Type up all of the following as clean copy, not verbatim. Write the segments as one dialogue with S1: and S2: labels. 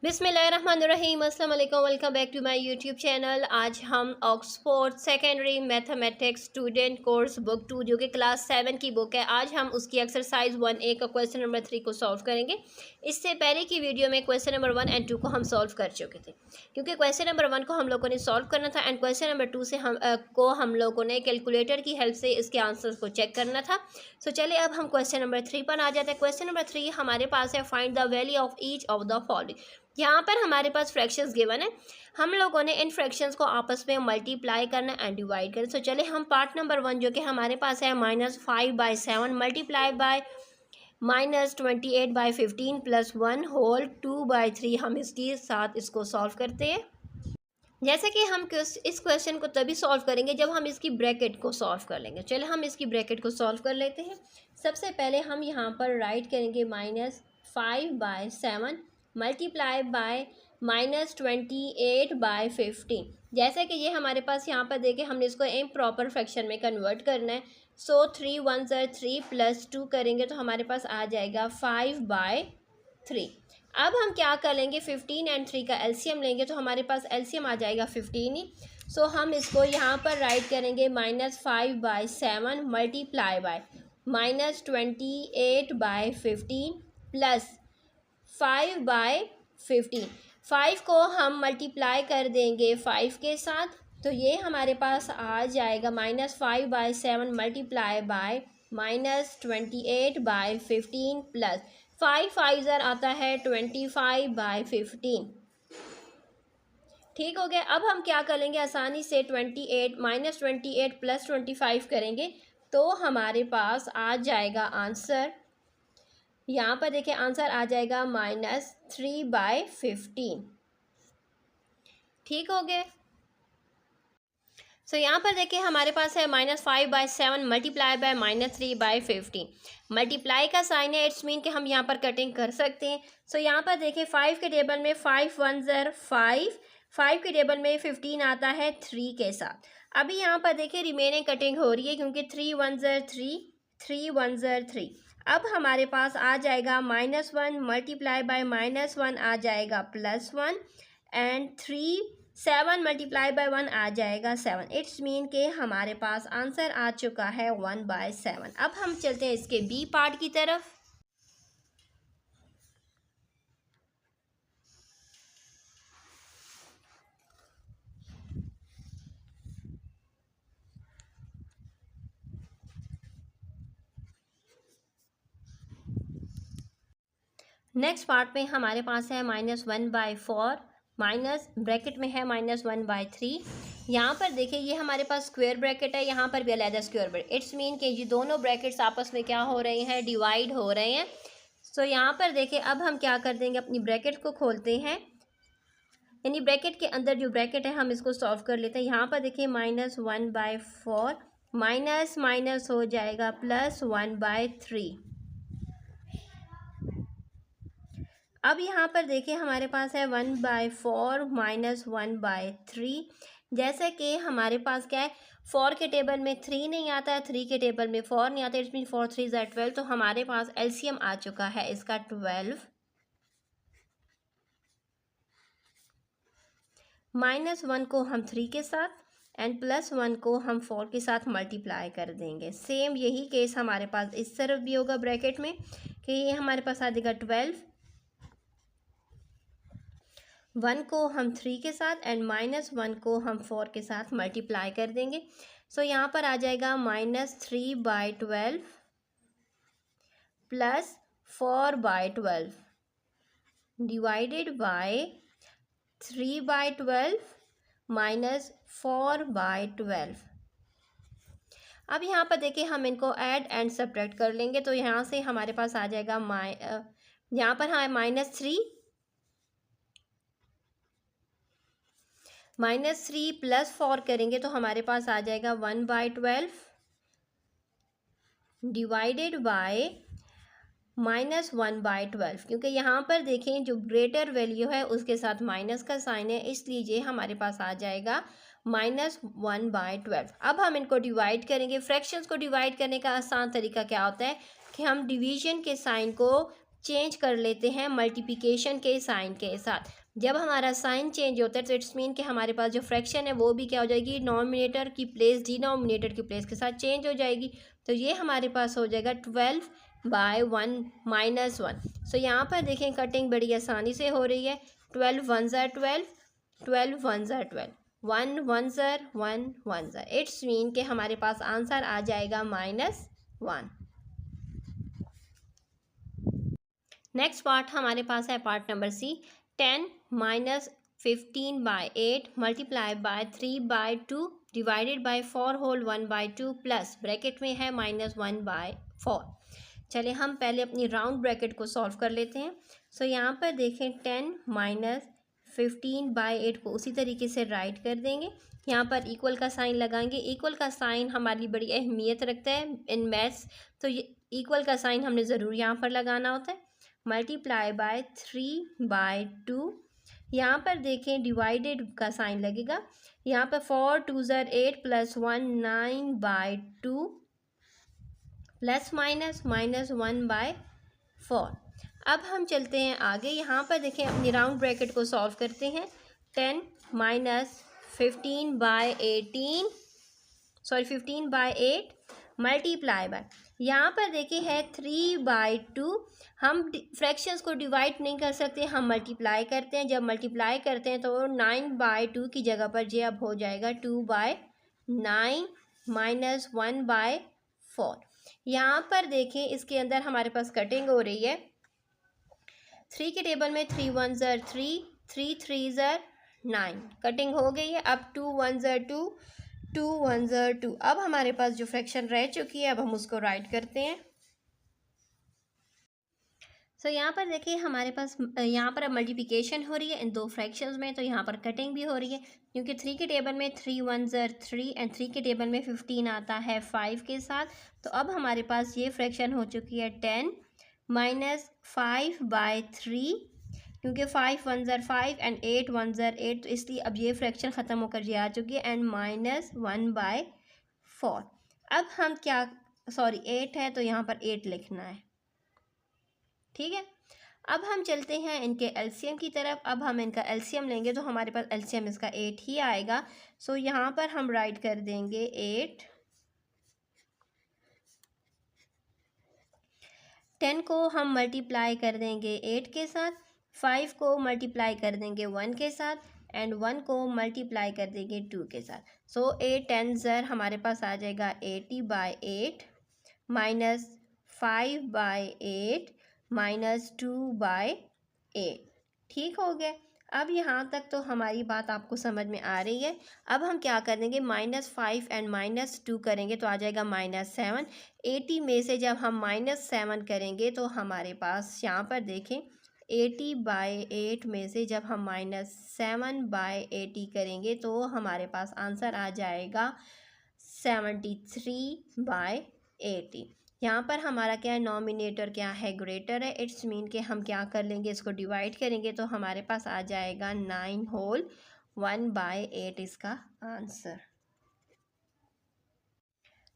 S1: बिस्मिल्लाहिर्रहमानिर्रहीम, अस्सलाम वालेकुम, welcome back to my YouTube channel. आज हम Oxford secondary mathematics student course book 2 जो कि क्लास 7 की बुक है, आज हम उसकी एक्सरसाइज 1A का क्वेश्चन नंबर 3 को सॉल्व करेंगे। इससे पहले की वीडियो में क्वेश्चन नंबर 1 एंड 2 को हम सॉल्व कर चुके थे, क्योंकि क्वेश्चन नंबर 1 को हम लोगों ने सॉल्व करना था एंड क्वेश्चन नंबर 2 से हम लोगों ने कैलकुलेटर की हेल्प से इसके आंसर्स को चेक करना था। सो चलिए अब हम क्वेश्चन नंबर 3 पर आ जाते हैं। क्वेश्चन नंबर 3 हमारे पास है, find the value of each of the following. यहाँ पर हमारे पास फ्रैक्शंस गिवन है, हम लोगों ने इन फ्रैक्शंस को आपस में मल्टीप्लाई करना एंड डिवाइड करना। सो चले हम पार्ट नंबर 1 जो कि हमारे पास है -5/7 मल्टीप्लाई बाय -28/15 प्लस 1 होल 2/3, हम इसके साथ इसको सॉल्व करते हैं। जैसे कि हम इस क्वेश्चन को तभी सॉल्व करेंगे जब हम इसकी ब्रैकेट को सॉल्व कर लेंगे। चले हम इसकी ब्रैकेट को सॉल्व कर लेते हैं। सबसे पहले हम यहाँ पर राइट करेंगे -5/7 मल्टीप्लाई बाय -28/15। जैसे कि ये हमारे पास यहाँ पर देखें, हमने इसको एक प्रॉपर फ्रैक्शन में कन्वर्ट करना है। सो 3 1 3 प्लस 2 करेंगे तो हमारे पास आ जाएगा 5/3। अब हम क्या कर लेंगे, 15 एंड 3 का एलसीएम लेंगे तो हमारे पास एलसीएम आ जाएगा 15 ही। सो हम इसको यहाँ पर राइट करेंगे -5/7 मल्टीप्लाई बाय -28/15 प्लस 5/15। 5 को हम मल्टीप्लाई कर देंगे 5 के साथ, तो ये हमारे पास आ जाएगा -5/7 मल्टीप्लाई बाय -28/15 प्लस 5 5 आता है 25/15। ठीक हो गया। अब हम क्या करेंगे, आसानी से 28 -28 प्लस 25 करेंगे तो हमारे पास आ जाएगा आंसर, यहाँ पर देखिए आंसर आ जाएगा -3/15। ठीक हो गए। सो यहाँ पर देखिए हमारे पास है -5/7 मल्टीप्लाई बाय -3/15। मल्टीप्लाई का साइन है, इट्स मीन कि हम यहाँ पर कटिंग कर सकते हैं। सो यहाँ पर देखिए 5 के टेबल में 5 1 5, 5 के टेबल में 15 आता है 3 के साथ। अभी यहाँ पर देखिए रिमेनिंग कटिंग हो रही है, क्योंकि 3 1 3, 3 1 3। अब हमारे पास आ जाएगा -1 मल्टीप्लाई बाय -1 आ जाएगा +1 एंड 3 7 मल्टीप्लाई बाय 1 आ जाएगा 7। इट्स मीन के हमारे पास आंसर आ चुका है 1/7। अब हम चलते हैं इसके बी पार्ट की तरफ। नेक्स्ट पार्ट में हमारे पास है -1/4 माइनस ब्रैकेट में है -1/3। यहाँ पर देखिए ये हमारे पास स्क्वायर ब्रैकेट है, यहाँ पर भी अलग स्क्वायर ब्रैकेट। इट्स मीन कि ये दोनों ब्रैकेट्स आपस में क्या हो रहे हैं, डिवाइड हो रहे हैं। सो यहाँ पर देखिए अब हम क्या कर देंगे, अपनी ब्रैकेट को खोलते हैं, यानी ब्रैकेट के अंदर जो ब्रैकेट है हम इसको सॉल्व कर लेते हैं। यहाँ पर देखिए -1/4 माइनस माइनस हो जाएगा +1/3। अब यहाँ पर देखिए हमारे पास है 1/4 माइनस 1/3। जैसे कि हमारे पास क्या है, 4 के टेबल में 3 नहीं आता है, 3 के टेबल में 4 नहीं आता, इट्स मीन 4 3 12। तो हमारे पास एलसीएम आ चुका है इसका 12। -1 को हम 3 के साथ एंड +1 को हम 4 के साथ मल्टीप्लाई कर देंगे। सेम यही केस हमारे पास इस तरफ भी होगा ब्रैकेट में, कि ये हमारे पास आ जाएगा 12। 1 को हम 3 के साथ एंड -1 को हम 4 के साथ मल्टीप्लाई कर देंगे। सो यहाँ पर आ जाएगा -3/12 प्लस 4/12 डिवाइडेड बाय 3/12 माइनस 4/12। अब यहाँ पर देखिए हम इनको ऐड एंड सब्ट्रैक्ट कर लेंगे, तो यहाँ से हमारे पास आ जाएगा यहाँ पर हाँ -3 -3 प्लस 4 करेंगे तो हमारे पास आ जाएगा 1/12 डिवाइडेड बाय -1/12। क्योंकि यहाँ पर देखें जो ग्रेटर वैल्यू है उसके साथ माइनस का साइन है, इसलिए हमारे पास आ जाएगा -1/12। अब हम इनको डिवाइड करेंगे। फ्रैक्शंस को डिवाइड करने का आसान तरीका क्या होता है कि हम डिवीजन के साइन को चेंज कर लेते हैं मल्टीप्लिकेशन के साइन के साथ। जब हमारा साइन चेंज होता है तो इट्स मीन कि हमारे पास जो फ्रैक्शन है वो भी क्या हो जाएगी, नॉमिनेटर की प्लेस डिनोमिनेटर की प्लेस के साथ चेंज हो जाएगी। तो ये हमारे पास हो जाएगा 12/1 - 1। सो यहाँ पर देखें कटिंग बड़ी आसानी से हो रही है। 12 1 ज़र 12, 12 1 ज़र 12, 1 1 ज़र 1 1 ज़र। इट्स मीन कि हमारे पास आंसर आ जाएगा -1। नेक्स्ट पार्ट हमारे पास है part number C. 10 - 15/8 multiply by 3/2 divided by 4 whole 1/2 plus bracket में है -1/4। चलिए हम पहले अपनी राउंड ब्रैकेट को सॉल्व कर लेते हैं। सो यहाँ पर देखें 10 - 15/8 को उसी तरीके से राइट कर देंगे। यहाँ पर इक्वल का साइन लगाएंगे। इक्वल का साइन हमारी बड़ी अहमियत रखता है इन मैथ्स, तो ये इक्वल का साइन हमने ज़रूर यहाँ पर लगाना होता है। Multiply by 3/2। यहाँ पर देखें डिवाइडेड का साइन लगेगा। यहाँ पर 4 2 ज़र 8 प्लस 1 9/2 प्लस माइनस -1/4। अब हम चलते हैं आगे। यहाँ पर देखें अपनी राउंड ब्रैकेट को सॉल्व करते हैं। 10 - 15/18 सॉरी 15/8 मल्टीप्लाई बाय, यहाँ पर देखिए है 3/2। हम फ्रैक्शंस को डिवाइड नहीं कर सकते, हम मल्टीप्लाई करते हैं। जब मल्टीप्लाई करते हैं तो 9/2 की जगह पर ये अब हो जाएगा 2/9 -1/4। यहाँ पर देखें इसके अंदर हमारे पास कटिंग हो रही है। 3 के टेबल में 3 1 ज़र 3, 3 3 ज़र 9, कटिंग हो गई है। अब 2 1 ज़र 2, 2 1 ज़र 2। अब हमारे पास जो फ्रैक्शन रह चुकी है अब हम उसको राइट करते हैं। सो यहाँ पर देखिए हमारे पास यहाँ पर अब मल्टीप्लिकेशन हो रही है इन दो फ्रैक्शंस में, तो यहाँ पर कटिंग भी हो रही है क्योंकि 3 के टेबल में 3 1 ज़र 3 एंड 3 के टेबल में 15 आता है 5 के साथ। तो अब हमारे पास ये फ्रैक्शन हो चुकी है 10 - 5/3 क्योंकि 5 1 ज़र 5 एंड 8 1 ज़र 8, तो इसलिए अब ये फ्रैक्शन ख़त्म होकर ये आ चुकी है एंड -1/4। अब हम क्या, सॉरी 8 है तो यहाँ पर 8 लिखना है, ठीक है। अब हम चलते हैं इनके एलसीएम की तरफ। अब हम इनका एलसीएम लेंगे तो हमारे पास एलसीएम इसका 8 ही आएगा। सो यहाँ पर हम राइट कर देंगे 8। 10 को हम मल्टीप्लाई कर देंगे 8 के साथ, 5 को मल्टीप्लाई कर देंगे 1 के साथ एंड 1 को मल्टीप्लाई कर देंगे 2 के साथ। सो 8 10 ज़र हमारे पास आ जाएगा 80/8 -5/8 -2/8। ठीक हो गया। अब यहाँ तक तो हमारी बात आपको समझ में आ रही है। अब हम क्या कर देंगे, -5 एंड -2 करेंगे तो आ जाएगा -7। 80 में से जब हम -7 करेंगे तो हमारे पास यहाँ पर देखें 80/8 में से जब हम -7/80 करेंगे तो हमारे पास आंसर आ जाएगा 73/80। यहाँ पर हमारा क्या है, नॉमिनेटर क्या है, ग्रेटर है। इट्स मीन कि हम क्या कर लेंगे, इसको डिवाइड करेंगे तो हमारे पास आ जाएगा 9 होल 1/8 इसका आंसर।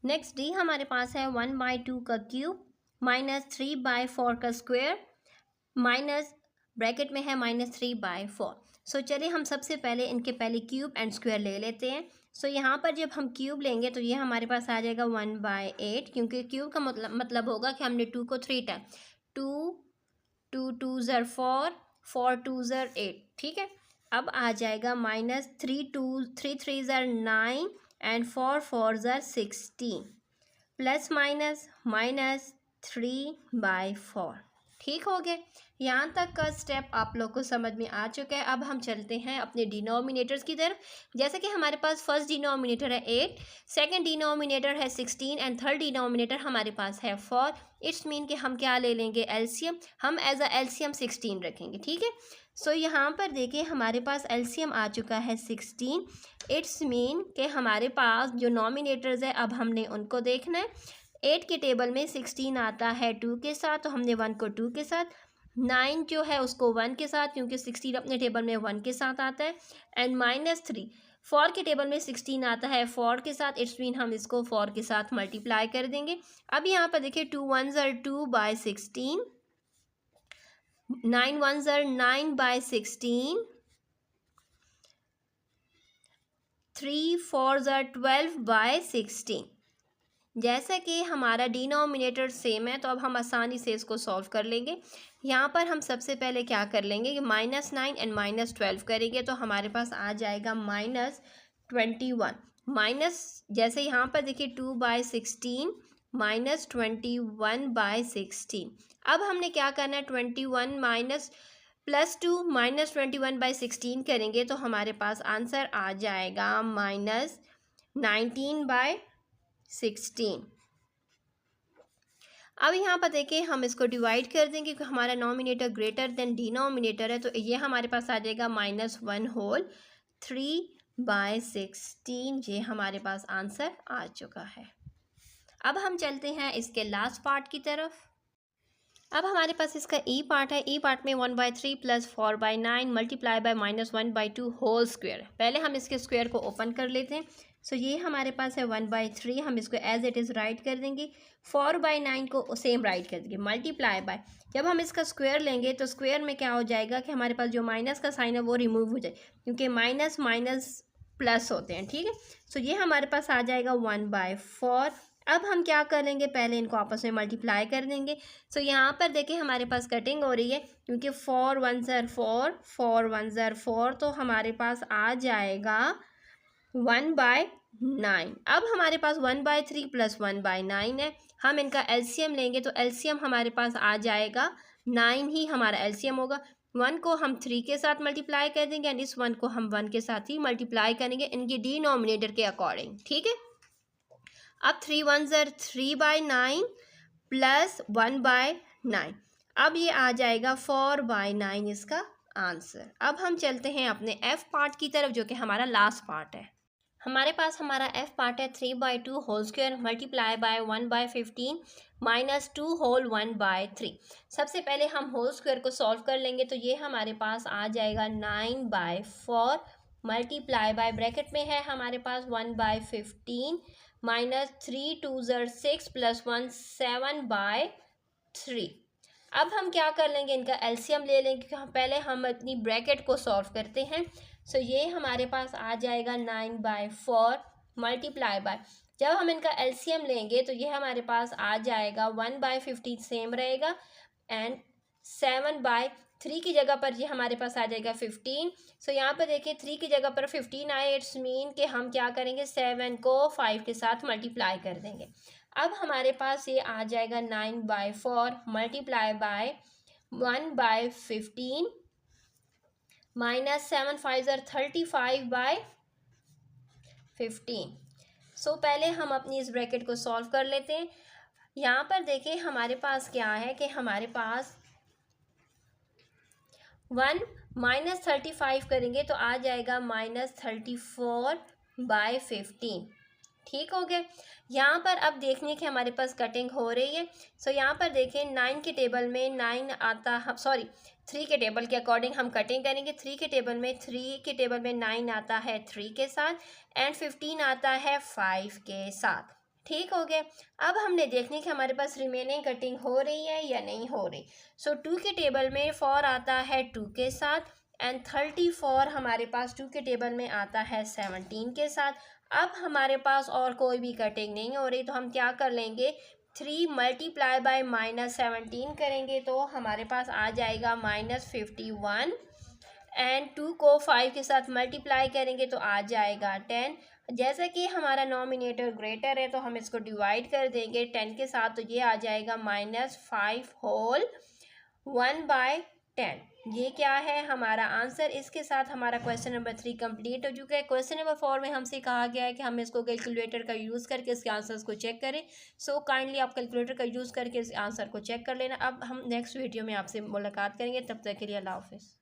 S1: नेक्स्ट डी हमारे पास है 1/2 का क्यूब -3/4 का स्क्वायर माइनस ब्रैकेट में है -3/4। सो चलिए हम सबसे पहले इनके पहले क्यूब एंड स्क्वायर ले लेते हैं। सो यहाँ पर जब हम क्यूब लेंगे तो ये हमारे पास आ जाएगा 1/8 क्योंकि क्यूब का मतलब होगा कि हमने 2 को 3 टाइम 2 2 2 ज़र 4 4 2 ज़र 8, ठीक है। अब आ जाएगा -3 2 3 3 ज़र 9 एंड 4 4 ज़र 16 प्लस माइनस -3/4। ठीक हो गया। यहाँ तक का स्टेप आप लोग को समझ में आ चुका है। अब हम चलते हैं अपने डिनोमिनेटर्स की तरफ। जैसे कि हमारे पास फर्स्ट डिनोमिनेटर है 8, सेकंड डिनोमिनेटर है 16 एंड थर्ड डिनोमिनेटर हमारे पास है 4। इट्स मीन कि हम क्या ले लेंगे, एलसीएम। हम एज अ एलसीएम 16 रखेंगे, ठीक है। सो यहाँ पर देखिए हमारे पास एलसीएम आ चुका है 16। इट्स मीन कि हमारे पास जो नॉमिनेटर्स है अब हमने उनको देखना है। 8 के टेबल में 16 आता है 2 के साथ, तो हमने 1 को 2 के साथ, 9 जो है उसको 1 के साथ क्योंकि 16 अपने टेबल में 1 के साथ आता है, एंड -3 4 के टेबल में 16 आता है 4 के साथ। इट्स मीन हम इसको 4 के साथ मल्टीप्लाई कर देंगे। अब यहाँ पर देखिए 2 1 ज़र 2/16 9 1s are 9/16, 3 4s are 12/16। जैसा कि हमारा डिनोमिनेटर सेम है तो अब हम आसानी से इसको सॉल्व कर लेंगे। यहाँ पर हम सबसे पहले क्या कर लेंगे कि -9 एंड -12 करेंगे तो हमारे पास आ जाएगा -21। माइनस जैसे यहाँ पर देखिए 2/16 -21/16। अब हमने क्या करना है, 21 माइनस +2 -21/16 करेंगे तो हमारे पास आंसर आ जाएगा -19/16। अब यहाँ पर देखिए हम इसको डिवाइड कर देंगे क्योंकि हमारा नॉमिनेटर ग्रेटर देन डिनोमिनेटर है तो ये हमारे पास आ जाएगा -1/3/16। ये हमारे पास आंसर आ चुका है। अब हम चलते हैं इसके लास्ट पार्ट की तरफ। अब हमारे पास इसका ई पार्ट है। ई पार्ट में 1/3 + 4/9 मल्टीप्लाई बाय -1/2 होल स्क्वायर। पहले हम इसके स्क्वायर को ओपन कर लेते हैं। सो ये हमारे पास है 1/3, हम इसको एज इट इज़ राइट कर देंगे। 4/9 को सेम राइट कर देंगे मल्टीप्लाई बाय, जब हम इसका स्क्वायर लेंगे तो स्क्वायर में क्या हो जाएगा कि हमारे पास जो माइनस का साइन है वो रिमूव हो जाए क्योंकि माइनस माइनस प्लस होते हैं, ठीक है। सो ये हमारे पास आ जाएगा 1/4। अब हम क्या करेंगे, पहले इनको आपस में मल्टीप्लाई कर देंगे। सो यहाँ पर देखिए हमारे पास कटिंग हो रही है क्योंकि 4 1s are 4, 4 1s are 4, तो हमारे पास आ जाएगा 1/9। अब हमारे पास 1/3 + 1/9 है। हम इनका एलसीएम लेंगे तो एलसीएम हमारे पास आ जाएगा 9 ही हमारा एलसीएम होगा। 1 को हम 3 के साथ मल्टीप्लाई कर देंगे एंड इस 1 को हम 1 के साथ ही मल्टीप्लाई करेंगे इनकी डिनोमिनेटर के अकॉर्डिंग, ठीक है। अब 3 1s are 3/9 + 1/9। अब ये आ जाएगा 4/9 इसका आंसर। अब हम चलते हैं अपने एफ पार्ट की तरफ जो कि हमारा लास्ट पार्ट है। हमारे पास हमारा एफ पार्ट है 3/2 whole square multiply by 1/15 -2 whole 1/3। सबसे पहले हम होल स्क्वायर को सॉल्व कर लेंगे तो ये हमारे पास आ जाएगा 9/4 मल्टीप्लाई बाय, ब्रैकेट में है हमारे पास 1/15 -3 2s are 6 + 1 7/3। अब हम क्या कर लेंगे, इनका एलसीएम ले लेंगे क्योंकि पहले हम अपनी ब्रैकेट को सॉल्व करते हैं। सो ये हमारे पास आ जाएगा 9/4 मल्टीप्लाई बाय, जब हम इनका एलसीएम लेंगे तो ये हमारे पास आ जाएगा 1/15 सेम रहेगा एंड 7/3 की जगह पर ये हमारे पास आ जाएगा 15। सो यहाँ पर देखिए 3 की जगह पर 15 आए, इट्स मीन कि हम क्या करेंगे 7 को 5 के साथ मल्टीप्लाई कर देंगे। अब हमारे पास ये आ जाएगा 9/4 मल्टीप्लाई बाय 1/15 -7 5s are 35/15। सो पहले हम अपनी इस ब्रैकेट को सॉल्व कर लेते हैं। यहाँ पर देखिए हमारे पास क्या है कि हमारे पास 1 -35 करेंगे तो आ जाएगा -34/15, ठीक हो गया। यहाँ पर अब देखने की हमारे पास कटिंग हो रही है। सो यहाँ पर देखें 9 के टेबल में 9 आता है, सॉरी 3 के टेबल के अकॉर्डिंग हम कटिंग करेंगे। 3 के टेबल में 9 आता है 3 के साथ एंड 15 आता है 5 के साथ, ठीक हो गया। अब हमने देखने कि हमारे पास रिमेनिंग कटिंग हो रही है या नहीं हो रही। सो 2 के टेबल में 4 आता है 2 के साथ एंड 34 हमारे पास 2 के टेबल में आता है 17 के साथ। अब हमारे पास और कोई भी कटिंग नहीं हो रही तो हम क्या कर लेंगे, 3 मल्टीप्लाई बाय -17 करेंगे तो हमारे पास आ जाएगा -51 एंड 2 को 5 के साथ मल्टीप्लाई करेंगे तो आ जाएगा 10। जैसा कि हमारा नॉमिनेटर ग्रेटर है तो हम इसको डिवाइड कर देंगे 10 के साथ तो ये आ जाएगा -5 होल 1/10। ये क्या है हमारा आंसर। इसके साथ हमारा क्वेश्चन नंबर 3 कंप्लीट हो चुका है। क्वेश्चन नंबर 4 में हमसे कहा गया है कि हम इसको कैलकुलेटर का यूज़ करके इसके आंसर्स को चेक करें। सो काइंडली आप कैलकुलेटर का यूज़ करके इस आंसर को चेक कर लेना। अब हम नेक्स्ट वीडियो में आपसे मुलाकात करेंगे, तब तक के लिए अल्लाह हाफिज़।